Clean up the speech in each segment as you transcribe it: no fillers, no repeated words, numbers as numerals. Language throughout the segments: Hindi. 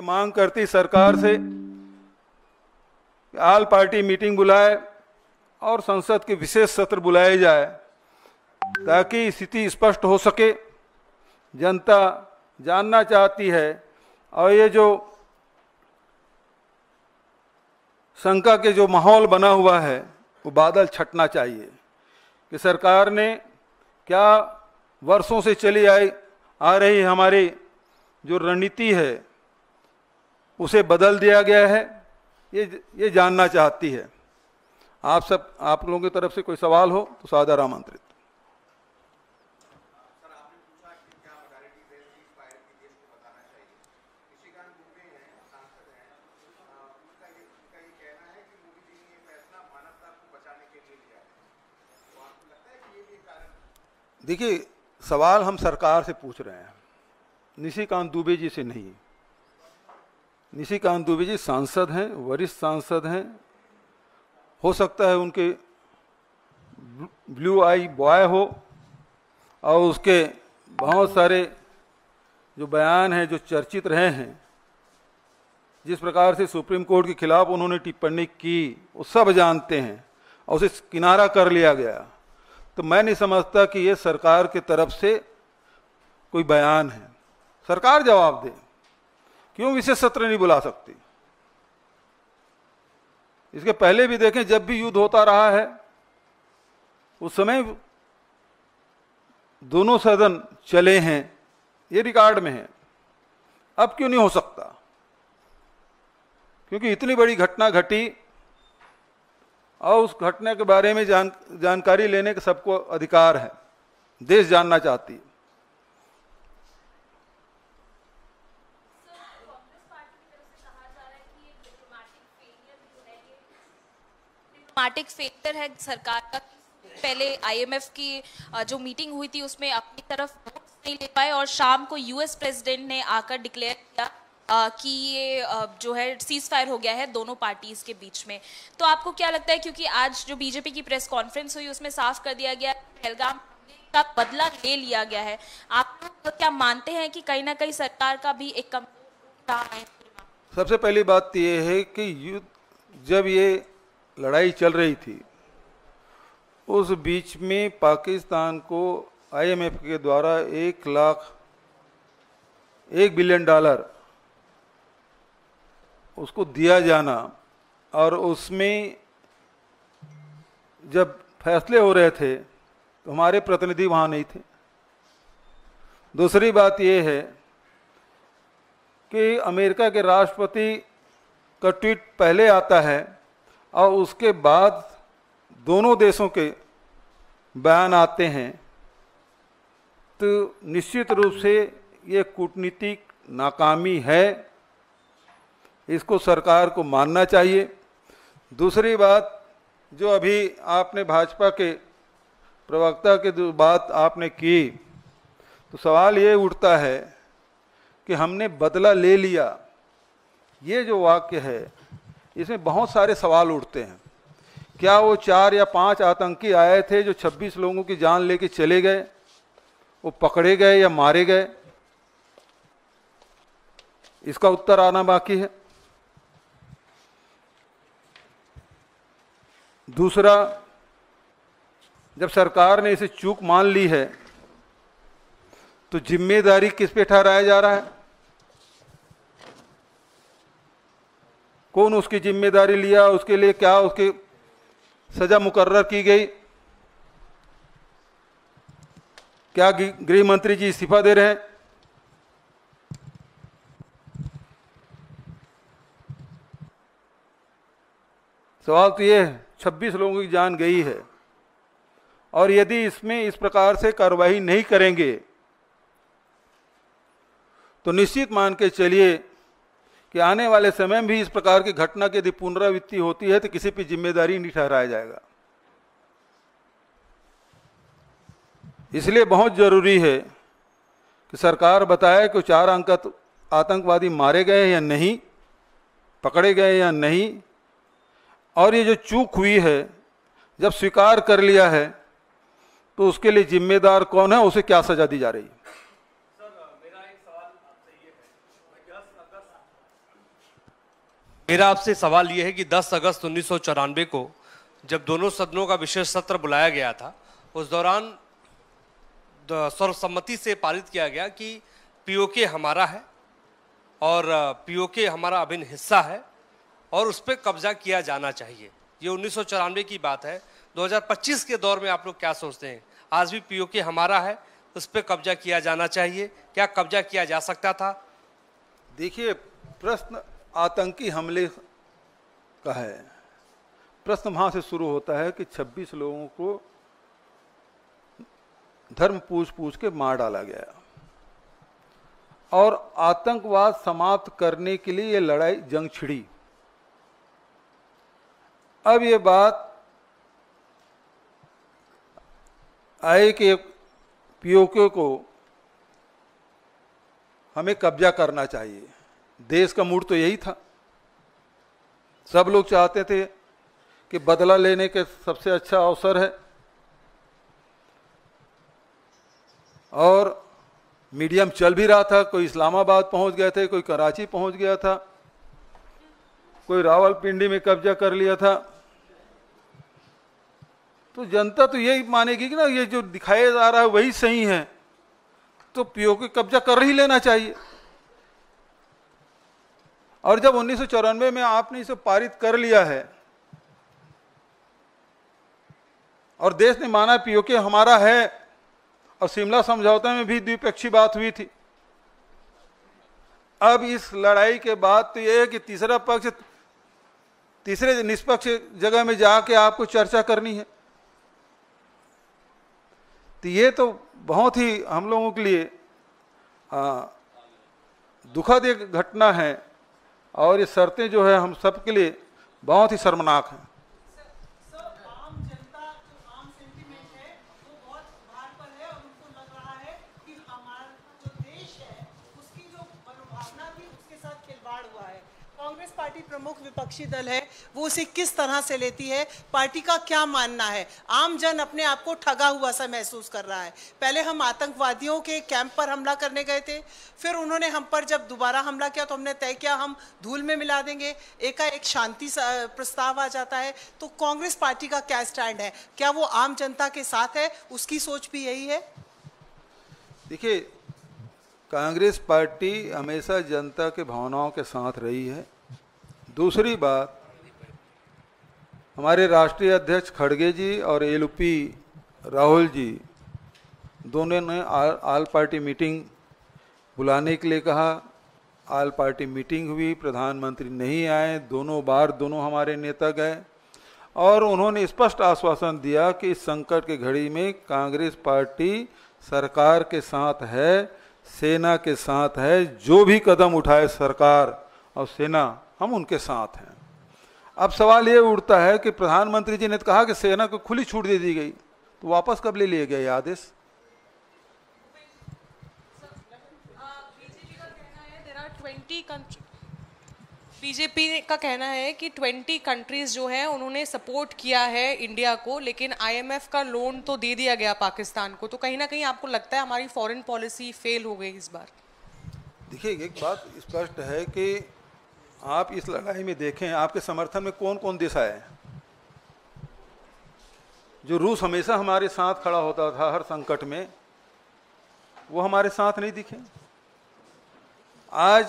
ये मांग करती सरकार से कि ऑल पार्टी मीटिंग बुलाए और संसद के विशेष सत्र बुलाए जाए ताकि स्थिति स्पष्ट हो सके। जनता जानना चाहती है और ये जो शंका के जो माहौल बना हुआ है वो बादल छटना चाहिए कि सरकार ने क्या वर्षों से चली आ रही हमारी जो रणनीति है उसे बदल दिया गया है, ये जानना चाहती है। आप लोगों की तरफ से कोई सवाल हो तो सादर आमंत्रित। देखिए, सवाल हम सरकार से पूछ रहे हैं, निशिकांत दुबे जी से नहीं। निशिकांत दुबे जी सांसद हैं, वरिष्ठ सांसद हैं। हो सकता है उनके ब्लू आई बॉय हो और उसके बहुत सारे जो बयान हैं जो चर्चित रहे हैं, जिस प्रकार से सुप्रीम कोर्ट के खिलाफ उन्होंने टिप्पणी की वो सब जानते हैं और उसे किनारा कर लिया गया। तो मैं नहीं समझता कि ये सरकार की तरफ से कोई बयान है। सरकार जवाब दे, क्यों विशेष सत्र नहीं बुला सकती? इसके पहले भी देखें, जब भी युद्ध होता रहा है उस समय दोनों सदन चले हैं, ये रिकॉर्ड में है। अब क्यों नहीं हो सकता? क्योंकि इतनी बड़ी घटना घटी और उस घटना के बारे में जानकारी लेने का सबको अधिकार है, देश जानना चाहती है। डिप्लोमेटिक फेलियर है सरकार का। पहले आईएमएफ की जो मीटिंग हुई थी उसमें अपनी तरफ वोट्स नहीं ले पाए और शाम को यूएस प्रेसिडेंट ने आकर डिक्लेयर किया कि ये जो है सीज फायर हो गया है दोनों पार्टीज के बीच में। तो आपको क्या लगता है, क्योंकि आज जो बीजेपी की प्रेस कॉन्फ्रेंस हुई उसमें साफ कर दिया गया पहलगाम का बदला ले लिया गया है, आप तो क्या मानते हैं कि कहीं ना कहीं सरकार का भी एक कमजोर रहा है? सबसे पहली बात यह है कि युद्ध जब ये लड़ाई चल रही थी उस बीच में पाकिस्तान को आईएमएफ के द्वारा $1 बिलियन उसको दिया जाना और उसमें जब फैसले हो रहे थे तो हमारे प्रतिनिधि वहाँ नहीं थे। दूसरी बात यह है कि अमेरिका के राष्ट्रपति का ट्वीट पहले आता है और उसके बाद दोनों देशों के बयान आते हैं, तो निश्चित रूप से ये कूटनीतिक नाकामी है, इसको सरकार को मानना चाहिए। दूसरी बात, जो अभी आपने भाजपा के प्रवक्ता के जो बात आपने की, तो सवाल ये उठता है कि हमने बदला ले लिया, ये जो वाक्य है इसमें बहुत सारे सवाल उठते हैं। क्या वो 4 या 5 आतंकी आए थे जो 26 लोगों की जान लेके चले गए, वो पकड़े गए या मारे गए? इसका उत्तर आना बाकी है। दूसरा, जब सरकार ने इसे चूक मान ली है तो जिम्मेदारी किस पे ठहराया जा रहा है? कौन उसकी जिम्मेदारी लिया, उसके लिए क्या उसकी सजा मुकर्रर की गई? क्या गृह मंत्री जी इस्तीफा दे रहे हैं? सवाल तो ये है, 26 लोगों की जान गई है और यदि इसमें इस प्रकार से कार्रवाई नहीं करेंगे तो निश्चित मान के चलिए कि आने वाले समय में भी इस प्रकार की घटना की यदि पुनरावृत्ति होती है तो किसी पर जिम्मेदारी नहीं ठहराया जाएगा। इसलिए बहुत जरूरी है कि सरकार बताए कि 4 आतंकवादी मारे गए या नहीं, पकड़े गए या नहीं, और ये जो चूक हुई है जब स्वीकार कर लिया है तो उसके लिए जिम्मेदार कौन है, उसे क्या सजा दी जा रही है? मेरा आपसे सवाल यह है कि 10 अगस्त 1994 को जब दोनों सदनों का विशेष सत्र बुलाया गया था, उस दौरान सर्वसम्मति से पारित किया गया कि पीओके हमारा है और पीओके हमारा अभिन्न हिस्सा है और उस पर कब्जा किया जाना चाहिए। ये 1994 की बात है। 2025 के दौर में आप लोग क्या सोचते हैं? आज भी पीओके हमारा है, उस पर कब्जा किया जाना चाहिए, क्या कब्जा किया जा सकता था? देखिए, प्रश्न आतंकी हमले का है। प्रश्न वहां से शुरू होता है कि 26 लोगों को धर्म पूछ के मार डाला गया और आतंकवाद समाप्त करने के लिए ये लड़ाई जंग छिड़ी। अब ये बात आई कि पीओके को हमें कब्जा करना चाहिए। देश का मूड तो यही था। सब लोग चाहते थे कि बदला लेने के सबसे अच्छा अवसर है और मीडियम चल भी रहा था। कोई इस्लामाबाद पहुंच गए थे, कोई कराची पहुंच गया था, कोई रावलपिंडी में कब्जा कर लिया था। तो जनता तो यही मानेगी कि ना ये जो दिखाया जा रहा है वही सही है, तो पीओके कब्जा कर ही लेना चाहिए। और जब 1994 में आपने इसे पारित कर लिया है और देश ने माना पीओके हमारा है, और शिमला समझौता में भी द्विपक्षीय बात हुई थी। अब इस लड़ाई के बाद तो यह है कि तीसरा पक्ष तीसरे निष्पक्ष जगह में जाके आपको चर्चा करनी है। तो ये तो बहुत ही हम लोगों के लिए दुखद एक घटना है और ये शर्तें जो है हम सब के लिए बहुत ही शर्मनाक हैं। आम जनता जो आम सेंटीमेंट है वो बहुत भार पर है और उनको लग रहा है कि हमारा जो देश है उसकी जो मनोभावना थी उसके साथ खिलवाड़ हुआ है। कांग्रेस पार्टी प्रमुख विपक्षी दल है, वो उसे किस तरह से लेती है? पार्टी का क्या मानना है? आम जन अपने आप को ठगा हुआ सा महसूस कर रहा है। पहले हम आतंकवादियों के कैंप पर हमला करने गए थे, फिर उन्होंने हम पर जब दोबारा हमला किया तो हमने तय किया हम धूल में मिला देंगे। एकाएक शांति प्रस्ताव आ जाता है। तो कांग्रेस पार्टी का क्या स्टैंड है? क्या वो आम जनता के साथ है? उसकी सोच भी यही है? देखिए, कांग्रेस पार्टी हमेशा जनता के भावनाओं के साथ रही है। दूसरी बात, हमारे राष्ट्रीय अध्यक्ष खड़गे जी और एलपी राहुल जी दोनों ने आल पार्टी मीटिंग बुलाने के लिए कहा। आल पार्टी मीटिंग हुई, प्रधानमंत्री नहीं आए। दोनों बार दोनों हमारे नेता गए और उन्होंने स्पष्ट आश्वासन दिया कि इस संकट की घड़ी में कांग्रेस पार्टी सरकार के साथ है, सेना के साथ है। जो भी कदम उठाए सरकार और सेना, हम उनके साथ हैं। अब सवाल ये उठता है कि प्रधानमंत्री जी ने कहा कि सेना को खुली छूट दे दी गई, तो वापस कब ले लिया गया ये आदेश? बीजेपी का कहना है कि 20 कंट्रीज जो है उन्होंने सपोर्ट किया है इंडिया को, लेकिन आईएमएफ का लोन तो दे दिया गया पाकिस्तान को। तो कहीं ना कहीं आपको लगता है हमारी फॉरेन पॉलिसी फेल हो गई इस बार? देखिए, एक बात स्पष्ट है कि आप इस लड़ाई में देखें, आपके समर्थन में कौन कौन देश आए। जो रूस हमेशा हमारे साथ खड़ा होता था हर संकट में, वो हमारे साथ नहीं दिखे। आज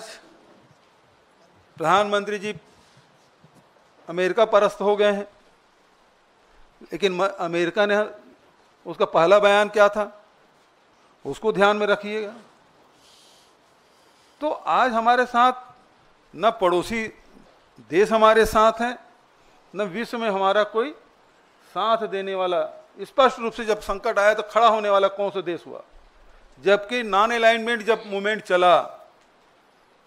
प्रधानमंत्री जी अमेरिका परस्त हो गए हैं, लेकिन अमेरिका ने उसका पहला बयान क्या था, उसको ध्यान में रखिएगा। तो आज हमारे साथ न पड़ोसी देश हमारे साथ हैं, न विश्व में हमारा कोई साथ देने वाला। स्पष्ट रूप से जब संकट आया तो खड़ा होने वाला कौन सा देश हुआ? जबकि नॉन अलाइनमेंट जब मूवमेंट चला,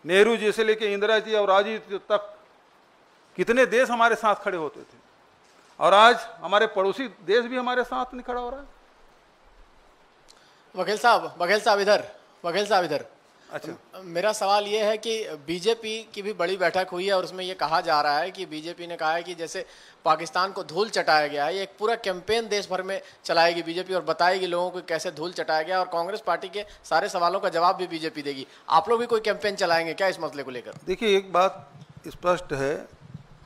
नेहरू जी से लेके इंदिरा जी और राजीव जी तक कितने देश हमारे साथ खड़े होते थे, और आज हमारे पड़ोसी देश भी हमारे साथ नहीं खड़ा हो रहा है। बघेल साहब इधर। अच्छा, मेरा सवाल ये है कि बीजेपी की भी बड़ी बैठक हुई है और उसमें ये कहा जा रहा है कि बीजेपी ने कहा है कि जैसे पाकिस्तान को धूल चटाया गया है, ये एक पूरा कैंपेन देश भर में चलाएगी बीजेपी और बताएगी लोगों को कैसे धूल चटाया गया, और कांग्रेस पार्टी के सारे सवालों का जवाब भी बीजेपी देगी। आप लोग भी कोई कैंपेन चलाएंगे क्या इस मसले को लेकर? देखिए, एक बात स्पष्ट है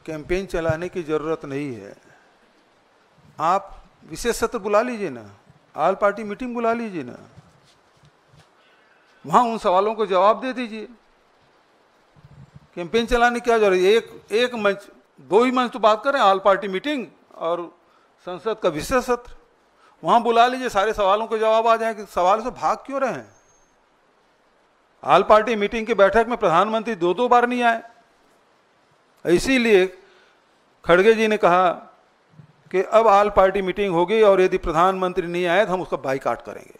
कैंपेन चलाने की जरूरत नहीं है। आप विशेष सत्र बुला लीजिए ना, ऑल पार्टी मीटिंग बुला लीजिए ना, वहां उन सवालों को जवाब दे दीजिए। कैंपेन चलाने की क्या जरूरत है? एक मंच, दो ही मंच तो बात करें, ऑल पार्टी मीटिंग और संसद का विशेष सत्र, वहां बुला लीजिए, सारे सवालों के जवाब आ जाएंगे। सवाल से भाग क्यों रहे हैं? ऑल पार्टी मीटिंग की बैठक में प्रधानमंत्री दो बार नहीं आए, इसीलिए खड़गे जी ने कहा कि अब ऑल पार्टी मीटिंग होगी और यदि प्रधानमंत्री नहीं आए तो हम उसका बाइकाट करेंगे,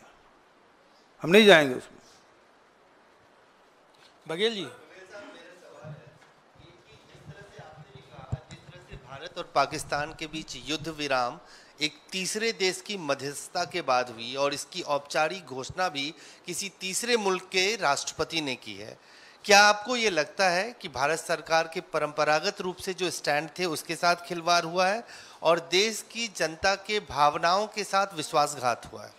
हम नहीं जाएंगे उसमें। बघेल जी, भारत और पाकिस्तान के बीच युद्ध विराम एक तीसरे देश की मध्यस्थता के बाद हुई और इसकी औपचारिक घोषणा भी किसी तीसरे मुल्क के राष्ट्रपति ने की है। क्या आपको ये लगता है कि भारत सरकार के परंपरागत रूप से जो स्टैंड थे उसके साथ खिलवाड़ हुआ है और देश की जनता के भावनाओं के साथ विश्वासघात हुआ है?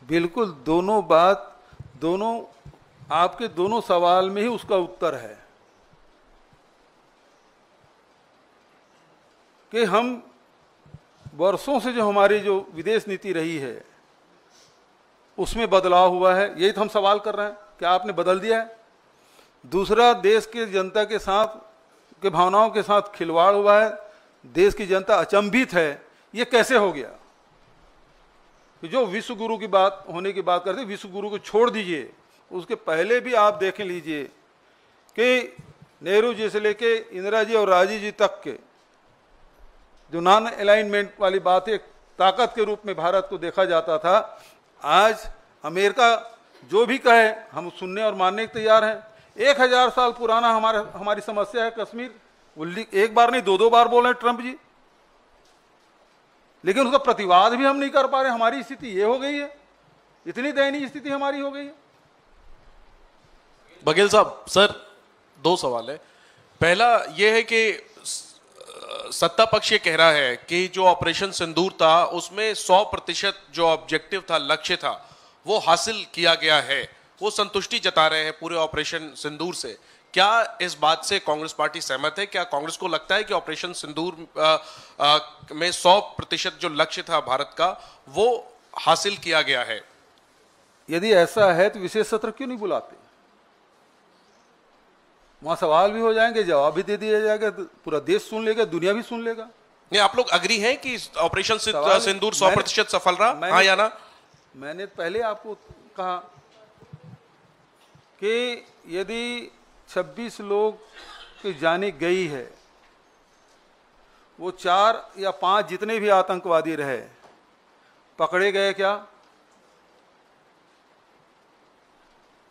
बिल्कुल, दोनों बात, दोनों आपके दोनों सवाल में ही उसका उत्तर है कि हम वर्षों से जो हमारी जो विदेश नीति रही है उसमें बदलाव हुआ है, यही तो हम सवाल कर रहे हैं, क्या आपने बदल दिया है? दूसरा, देश के जनता के साथ के भावनाओं के साथ खिलवाड़ हुआ है, देश की जनता अचंभित है, ये कैसे हो गया? कि जो विश्व गुरु की बात होने की बात करते, विश्व गुरु को छोड़ दीजिए, उसके पहले भी आप देख लीजिए कि नेहरू जी से लेके इंदिरा जी और राजीव जी तक के जो नॉन अलाइनमेंट वाली बात एक ताकत के रूप में भारत को देखा जाता था, आज अमेरिका जो भी कहे हम सुनने और मानने के तैयार हैं। 1000 साल पुराना हमारी समस्या है कश्मीर, वो एक बार नहीं दो बार बोल रहे हैं ट्रंप जी, लेकिन उसका प्रतिवाद भी हम नहीं कर पा रहे। हमारी स्थिति ये हो गई है, इतनी दयनीय स्थिति हमारी हो गई है। बघेल साहब, सर दो सवाल है। पहला यह है कि सत्ता पक्ष ये कह रहा है कि जो ऑपरेशन सिंदूर था उसमें 100% जो ऑब्जेक्टिव था, लक्ष्य था, वो हासिल किया गया है, वो संतुष्टि जता रहे हैं पूरे ऑपरेशन सिंदूर से। क्या इस बात से कांग्रेस पार्टी सहमत है? क्या कांग्रेस को लगता है कि ऑपरेशन सिंदूर में 100% जो लक्ष्य था भारत का वो हासिल किया गया है? यदि ऐसा है तो विशेष सत्र क्यों नहीं बुलाते? वहां सवाल भी हो जाएंगे, जवाब भी दे दिया जाएगा, पूरा देश सुन लेगा, दुनिया भी सुन लेगा। नहीं, आप लोग अग्री हैं कि ऑपरेशन सिंदूर 100% सफल रहा, हाँ या ना? मैंने पहले आपको कहा कि यदि 26 लोग की जाने गई है, वो 4 या 5 जितने भी आतंकवादी रहे पकड़े गए क्या?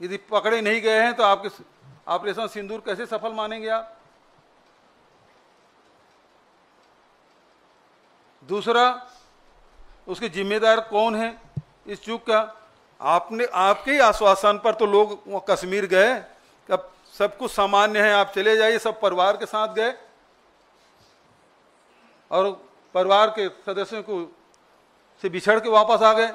यदि पकड़े नहीं गए हैं तो आपके ऑपरेशन सिंदूर कैसे सफल मानेंगे आप? दूसरा, उसके जिम्मेदार कौन है इस चूक का? आपके ही आश्वासन पर तो लोग वहां कश्मीर गए, अब सब कुछ सामान्य है, आप चले जाइए, सब परिवार के साथ गए और परिवार के सदस्यों को से बिछड़ के वापस आ गए।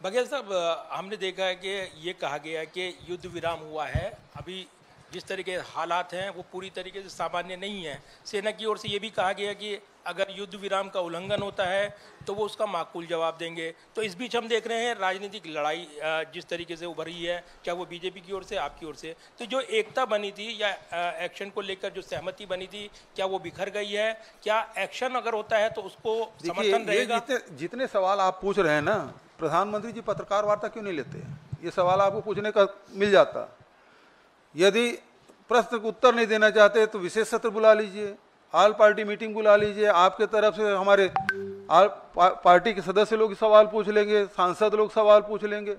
बघेल साहब, हमने देखा है कि ये कहा गया है कि युद्ध विराम हुआ है, अभी जिस तरीके हालात हैं वो पूरी तरीके से सामान्य नहीं है। सेना की ओर से ये भी कहा गया कि अगर युद्ध विराम का उल्लंघन होता है तो वो उसका माकूल जवाब देंगे। तो इस बीच हम देख रहे हैं राजनीतिक लड़ाई जिस तरीके से उभरी है, क्या वो बीजेपी की ओर से, आपकी ओर से, तो जो एकता बनी थी या एक्शन को लेकर जो सहमति बनी थी, क्या वो बिखर गई है? क्या एक्शन अगर होता है तो उसको समर्थन रहेगा? जितने सवाल आप पूछ रहे हैं ना, प्रधानमंत्री जी पत्रकार वार्ता क्यों नहीं लेते? ये सवाल आपको पूछने का मिल जाता। यदि प्रश्न को उत्तर नहीं देना चाहते तो विशेष सत्र बुला लीजिए, ऑल पार्टी मीटिंग बुला लीजिए, आपके तरफ से हमारे पार्टी के सदस्य लोग सवाल पूछ लेंगे, सांसद लोग सवाल पूछ लेंगे।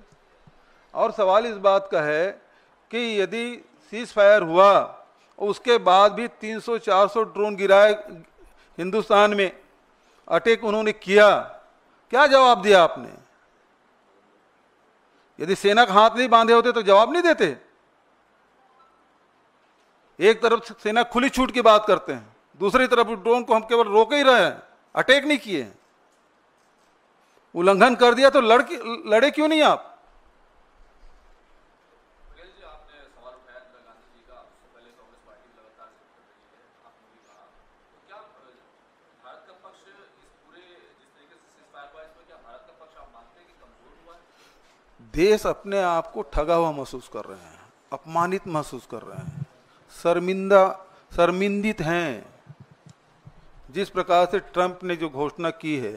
और सवाल इस बात का है कि यदि सीज फायर हुआ, उसके बाद भी 300-400 ड्रोन गिराए हिंदुस्तान में, अटैक उन्होंने किया, क्या जवाब दिया आपने? यदि सेना का हाथ नहीं बांधे होते तो जवाब नहीं देते। एक तरफ सेना खुली छूट की बात करते हैं, दूसरी तरफ ड्रोन को हम केवल रोक ही रहे हैं, अटैक नहीं किए। उल्लंघन कर दिया तो लड़े क्यों नहीं आप? देश अपने आप को ठगा हुआ महसूस कर रहे हैं, अपमानित महसूस कर रहे हैं, शर्मिंदित हैं। जिस प्रकार से ट्रंप ने जो घोषणा की है,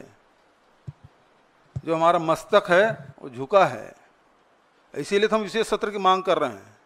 जो हमारा मस्तक है वो झुका है, इसीलिए तो हम विशेष सत्र की मांग कर रहे हैं।